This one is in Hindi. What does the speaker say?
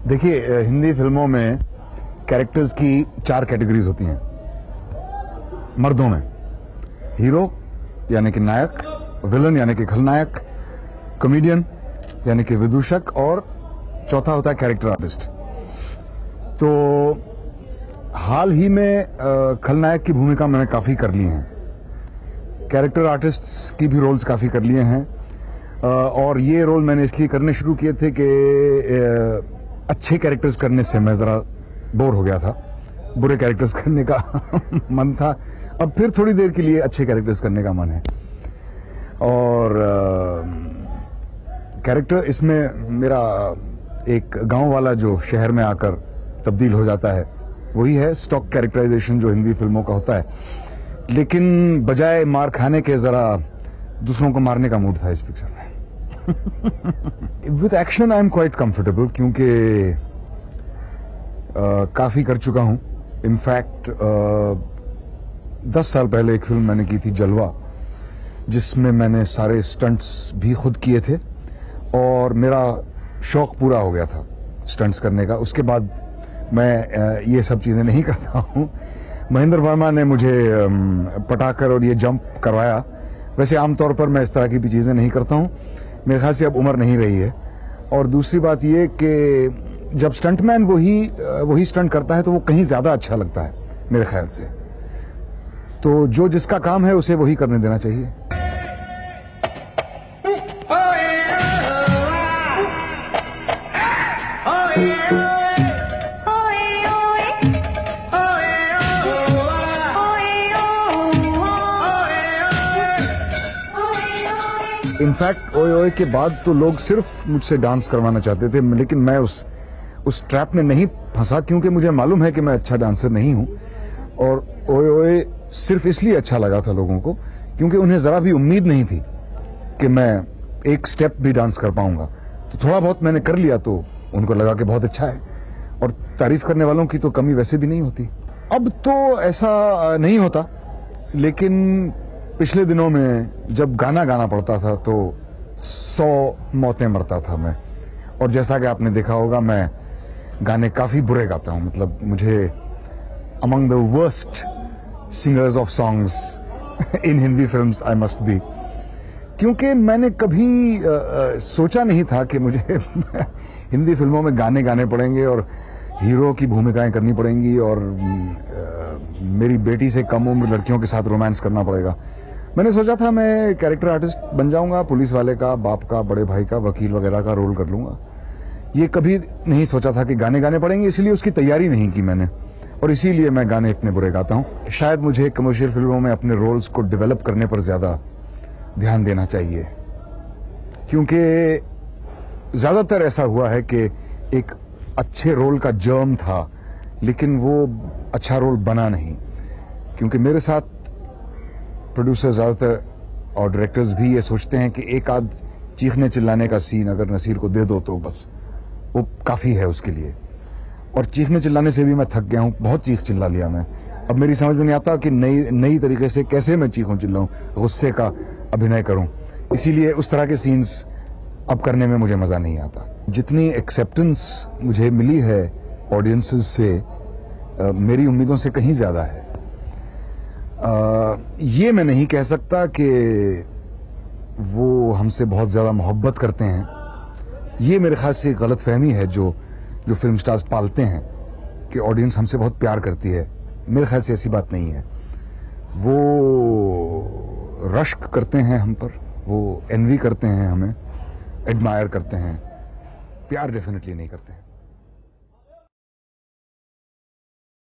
देखिए, हिंदी फिल्मों में कैरेक्टर्स की 4 कैटेगरीज होती हैं। मर्दों में हीरो यानी कि नायक, विलन यानी कि खलनायक, कॉमेडियन यानी कि विदूषक, और चौथा होता है कैरेक्टर आर्टिस्ट। तो हाल ही में खलनायक की भूमिका मैंने काफी कर ली है, कैरेक्टर आर्टिस्ट की भी रोल्स काफी कर लिए हैं, और ये रोल मैंने इसलिए करने शुरू किए थे कि अच्छे कैरेक्टर्स करने से मैं जरा बोर हो गया था, बुरे कैरेक्टर्स करने का मन था। अब फिर थोड़ी देर के लिए अच्छे कैरेक्टर्स करने का मन है। और कैरेक्टर इसमें मेरा एक गांव वाला जो शहर में आकर तब्दील हो जाता है, वही है स्टॉक कैरेक्टराइजेशन जो हिंदी फिल्मों का होता है, लेकिन बजाय मार खाने के जरा दूसरों को मारने का मूड था इस पिक्चर में। With action I am quite comfortable, क्योंकि काफी कर चुका हूं। इनफैक्ट 10 साल पहले एक फिल्म मैंने की थी जलवा, जिसमें मैंने सारे स्टंट्स भी खुद किए थे और मेरा शौक पूरा हो गया था स्टंट्स करने का। उसके बाद मैं ये सब चीजें नहीं करता हूं। महेंद्र वर्मा ने मुझे पटाकर और ये जंप करवाया। वैसे आमतौर पर मैं इस तरह की भी चीजें नहीं करता हूं, मेरे ख्याल से अब उम्र नहीं रही है। और दूसरी बात ये कि जब स्टंटमैन वही स्टंट करता है तो वो कहीं ज्यादा अच्छा लगता है मेरे ख्याल से। तो जो जिसका काम है उसे वही करने देना चाहिए। इनफैक्ट ओए ओए के बाद तो लोग सिर्फ मुझसे डांस करवाना चाहते थे, लेकिन मैं उस ट्रैप में नहीं फंसा, क्योंकि मुझे मालूम है कि मैं अच्छा डांसर नहीं हूं। और ओए ओए सिर्फ इसलिए अच्छा लगा था लोगों को क्योंकि उन्हें जरा भी उम्मीद नहीं थी कि मैं एक स्टेप भी डांस कर पाऊंगा। तो थोड़ा बहुत मैंने कर लिया तो उनको लगा कि बहुत अच्छा है, और तारीफ करने वालों की तो कमी वैसे भी नहीं होती। अब तो ऐसा नहीं होता, लेकिन पिछले दिनों में जब गाना गाना पड़ता था तो 100 मौतें मरता था मैं। और जैसा कि आपने देखा होगा, मैं गाने काफी बुरे गाता हूं। मतलब मुझे among the worst singers of songs in Hindi films I must be, क्योंकि मैंने कभी सोचा नहीं था कि मुझे हिंदी फिल्मों में गाने गाने पड़ेंगे और हीरो की भूमिकाएं करनी पड़ेंगी और मेरी बेटी से कम उम्र लड़कियों के साथ रोमांस करना पड़ेगा। मैंने सोचा था मैं कैरेक्टर आर्टिस्ट बन जाऊंगा, पुलिस वाले का, बाप का, बड़े भाई का, वकील वगैरह का रोल कर लूंगा। ये कभी नहीं सोचा था कि गाने गाने पड़ेंगे, इसलिए उसकी तैयारी नहीं की मैंने, और इसीलिए मैं गाने इतने बुरे गाता हूं। शायद मुझे कमर्शियल फिल्मों में अपने रोल्स को डेवलप करने पर ज्यादा ध्यान देना चाहिए, क्योंकि ज्यादातर ऐसा हुआ है कि एक अच्छे रोल का जर्म था लेकिन वो अच्छा रोल बना नहीं। क्योंकि मेरे साथ प्रोड्यूसर ज्यादातर और डायरेक्टर्स भी ये सोचते हैं कि एक आध चीखने चिल्लाने का सीन अगर नसीर को दे दो तो बस वो काफी है उसके लिए। और चीखने चिल्लाने से भी मैं थक गया हूं, बहुत चीख चिल्ला लिया मैं। अब मेरी समझ में नहीं आता कि नई तरीके से कैसे मैं चीखूं चिल्लाऊं, गुस्से का अभिनय करूं। इसीलिए उस तरह के सीन्स अब करने में मुझे मजा नहीं आता। जितनी एक्सेप्टेंस मुझे मिली है ऑडियंसेस से, मेरी उम्मीदों से कहीं ज्यादा है। ये मैं नहीं कह सकता कि वो हमसे बहुत ज्यादा मोहब्बत करते हैं। ये मेरे ख्याल से गलतफहमी है जो फिल्म स्टार्स पालते हैं कि ऑडियंस हमसे बहुत प्यार करती है। मेरे ख्याल से ऐसी बात नहीं है। वो रश्क करते हैं हम पर, वो एनवी करते हैं, हमें एडमायर करते हैं, प्यार डेफिनेटली नहीं करते हैं।